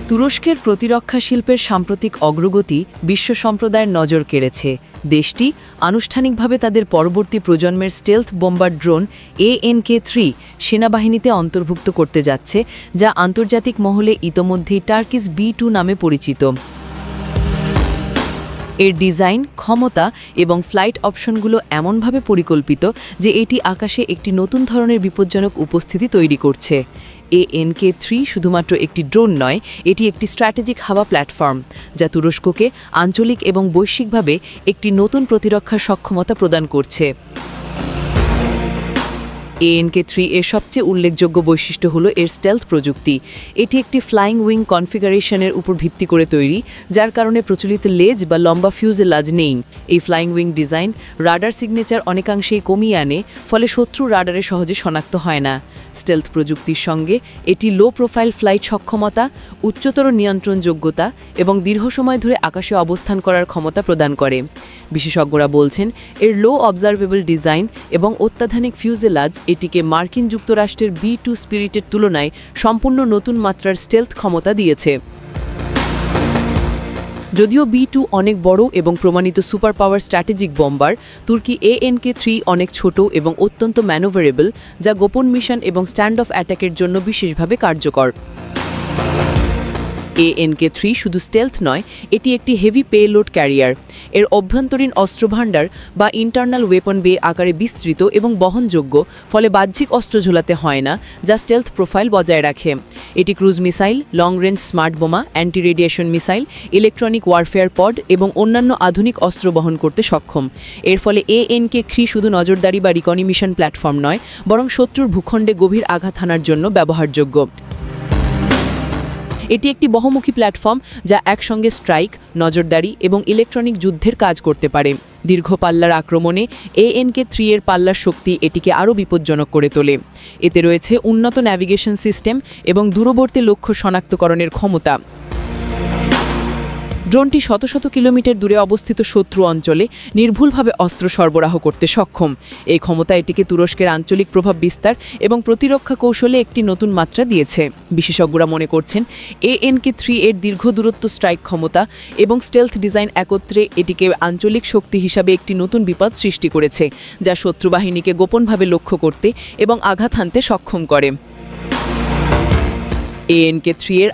তুরস্কের প্রতিরক্ষা শিল্পের সাম্প্রতিক অগ্রগতি বিশ্ব সম্প্রদায়ের নজর কেড়েছে। দেশটি আনুষ্ঠানিকভাবে তাদের পরবর্তী প্রজন্মের স্টেলথ বোম্বার ড্রোন ANK-3 সেনাবাহিনীতে অন্তর্ভুক্ত করতে যাচ্ছে, যা আন্তর্জাতিক মহলে ইতোমধ্যেই টার্কিশ B2 নামে পরিচিত। এর ডিজাইন, ক্ষমতা এবং ফ্লাইট অপশনগুলো এমনভাবে পরিকল্পিত যে এটি আকাশে একটি নতুন ধরনের বিপজ্জনক উপস্থিতি তৈরি করছে। ANK-3 শুধুমাত্র একটি ড্রোন নয়, এটি একটি স্ট্র্যাটেজিক হাওয়া প্ল্যাটফর্ম, যা তুরস্ককে আঞ্চলিক এবং বৈশ্বিকভাবে একটি নতুন প্রতিরক্ষা সক্ষমতা প্রদান করছে। ANK-3 এর সবচেয়ে উল্লেখযোগ্য বৈশিষ্ট্য হল এর স্টেলথ প্রযুক্তি। এটি একটি ফ্লাইং উইং কনফিগারেশনের উপর ভিত্তি করে তৈরি, যার কারণে প্রচলিত লেজ বা লম্বা ফিউজেলাজ নেই। এই flying wing design radar signature অনেকাংশেই কমিয়ে আনে, ফলে শত্রু রাডারে সহজে শনাক্ত হয় না। স্টেলথ প্রযুক্তির সঙ্গে এটি লো প্রোফাইল ফ্লাইট সক্ষমতা, উচ্চতর নিয়ন্ত্রণযোগ্যতা এবং দীর্ঘ সময় ধরে আকাশে অবস্থান করার ক্ষমতা প্রদান করে। বিশেষজ্ঞরা বলছেন, এর লো অবজারভেবল ডিজাইন এবং অত্যাধুনিক ফিউজেলাজ এটিকে মার্কিন যুক্তরাষ্ট্রের B2 স্পিরিটের তুলনায় সম্পূর্ণ নতুন মাত্রার স্টেলথ ক্ষমতা দিয়েছে। যদিও B2 অনেক বড় এবং প্রমাণিত সুপার পাওয়ার স্ট্র্যাটেজিক বম্বার, তুর্কি ANK-3 অনেক ছোট এবং অত্যন্ত ম্যানোভারেবল, যা গোপন মিশন এবং স্ট্যান্ড অফ অ্যাটাকের জন্য বিশেষভাবে কার্যকর। ANK-3 শুধু স্টেলথ নয়, এটি একটি হেভি পেলোড ক্যারিয়ার। এর অভ্যন্তরীণ অস্ত্রভাণ্ডার বা ইন্টারনাল ওয়েপন বে আকারে বিস্তৃত এবং বহনযোগ্য, ফলে বাহ্যিক অস্ত্র ঝোলাতে হয় না, যা স্টেলথ প্রোফাইল বজায় রাখে। এটি cruise missile, long range smart bomb, anti radiation missile, electronic warfare pod এবং অন্যান্য আধুনিক অস্ত্র বহন করতে সক্ষম। এর ফলে ANK-3 শুধু নজরদারি বা রিকনিমিশন প্ল্যাটফর্ম নয়, বরং শত্রুর ভূখণ্ডে গভীর আঘাত হানার জন্য ব্যবহারযোগ্য। এটি একটি বহুমুখী প্ল্যাটফর্ম, যা একসঙ্গে স্ট্রাইক, নজরদারি এবং ইলেকট্রনিক যুদ্ধের কাজ করতে পারে। দীর্ঘ পাল্লার আক্রমণে ANK-3 এর পাল্লার শক্তি এটিকে আরও বিপজ্জনক করে তোলে। এতে রয়েছে উন্নত ন্যাভিগেশন সিস্টেম এবং দূরবর্তী লক্ষ্য শনাক্তকরণের ক্ষমতা। ড্রোনটি শত শত কিলোমিটার দূরে অবস্থিত শত্রু অঞ্চলে নির্ভুলভাবে অস্ত্র সরবরাহ করতে সক্ষম। এই ক্ষমতা এটিকে তুরস্কের আঞ্চলিক প্রভাব বিস্তার এবং প্রতিরক্ষা কৌশলে একটি নতুন মাত্রা দিয়েছে। বিশেষজ্ঞরা মনে করছেন, ANK-3 এর দীর্ঘ দূরত্ব স্ট্রাইক ক্ষমতা এবং স্টেলথ ডিজাইন একত্রে এটিকে আঞ্চলিক শক্তি হিসাবে একটি নতুন বিপদ সৃষ্টি করেছে, যা শত্রু বাহিনীকে গোপনভাবে লক্ষ্য করতে এবং আঘাত হানতে সক্ষম করে। ANK-3 এর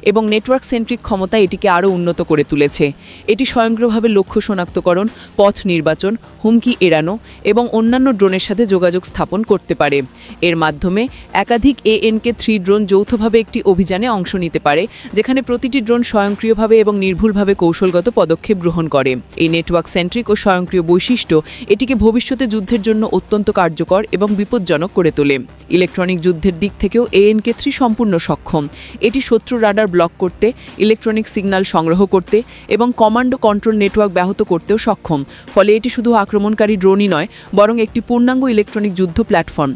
এবং নেটওয়ার্ক সেন্ট্রিক ক্ষমতা এটিকে আরও উন্নত করে তুলেছে। এটি স্বয়ংক্রিয়ভাবে লক্ষ্য শনাক্তকরণ, পথ নির্বাচন, হুমকি এড়ানো এবং অন্যান্য ড্রোনের সাথে যোগাযোগ স্থাপন করতে পারে। এর মাধ্যমে একাধিক ANK-3 ড্রোন যৌথভাবে একটি অভিযানে অংশ নিতে পারে, যেখানে প্রতিটি ড্রোন স্বয়ংক্রিয়ভাবে এবং নির্ভুলভাবে কৌশলগত পদক্ষেপ গ্রহণ করে। এই নেটওয়ার্ক সেন্ট্রিক ও স্বয়ংক্রিয় বৈশিষ্ট্য এটিকে ভবিষ্যতে যুদ্ধের জন্য অত্যন্ত কার্যকর এবং বিপজ্জনক করে তোলে। ইলেকট্রনিক যুদ্ধের দিক থেকেও ANK-3 সম্পূর্ণ সক্ষম। এটি শত্রু রাডার ব্লক করতে, ইলেকট্রনিক সিগন্যাল সংগ্রহ করতে এবং কমান্ড কন্ট্রোল নেটওয়ার্ক ব্যাহত করতেও সক্ষম। ফলে এটি শুধু আক্রমণকারী ড্রোনই নয়, বরং একটি পূর্ণাঙ্গ ইলেকট্রনিক যুদ্ধ প্ল্যাটফর্ম।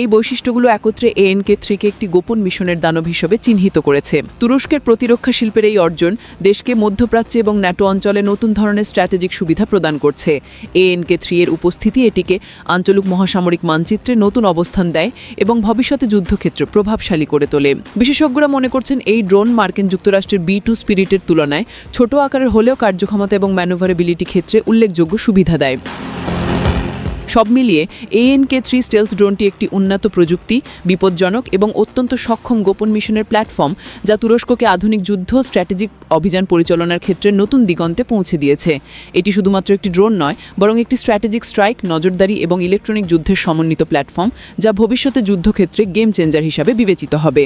এই বৈশিষ্ট্যগুলো একত্রে ANK-3-কে একটি গোপন মিশনের দানব হিসেবে চিহ্নিত করেছে। তুরস্কের প্রতিরক্ষা শিল্পের এই অর্জন দেশকে মধ্যপ্রাচ্যে এবং ন্যাটো অঞ্চলে নতুন ধরনের স্ট্র্যাটেজিক সুবিধা প্রদান করছে। ANK-3 এর উপস্থিতি এটিকে আঞ্চলিক মহাসামরিক মানচিত্রে নতুন অবস্থান দেয় এবং ভবিষ্যতে যুদ্ধক্ষেত্র প্রভাবশালী করে তোলে। বিশেষজ্ঞরা মনে করছেন, এই ড্রোন মার্কিন যুক্তরাষ্ট্রের B2 স্পিরিটের তুলনায় ছোট আকারের হলেও কার্যক্ষমতা এবং ম্যানুভারেবিলিটি ক্ষেত্রে উল্লেখযোগ্য সুবিধা দেয়। সব মিলিয়ে ANK-3 স্টেলথ ড্রোনটি একটি উন্নত প্রযুক্তি, বিপজ্জনক এবং অত্যন্ত সক্ষম গোপন মিশনের প্ল্যাটফর্ম, যা তুরস্ককে আধুনিক যুদ্ধ স্ট্র্যাটেজিক অভিযান পরিচালনার ক্ষেত্রে নতুন দিগন্তে পৌঁছে দিয়েছে। এটি শুধুমাত্র একটি ড্রোন নয়, বরং একটি স্ট্র্যাটেজিক স্ট্রাইক, নজরদারি এবং ইলেকট্রনিক যুদ্ধের সমন্বিত প্ল্যাটফর্ম, যা ভবিষ্যতে যুদ্ধক্ষেত্রে গেম চেঞ্জার হিসাবে বিবেচিত হবে।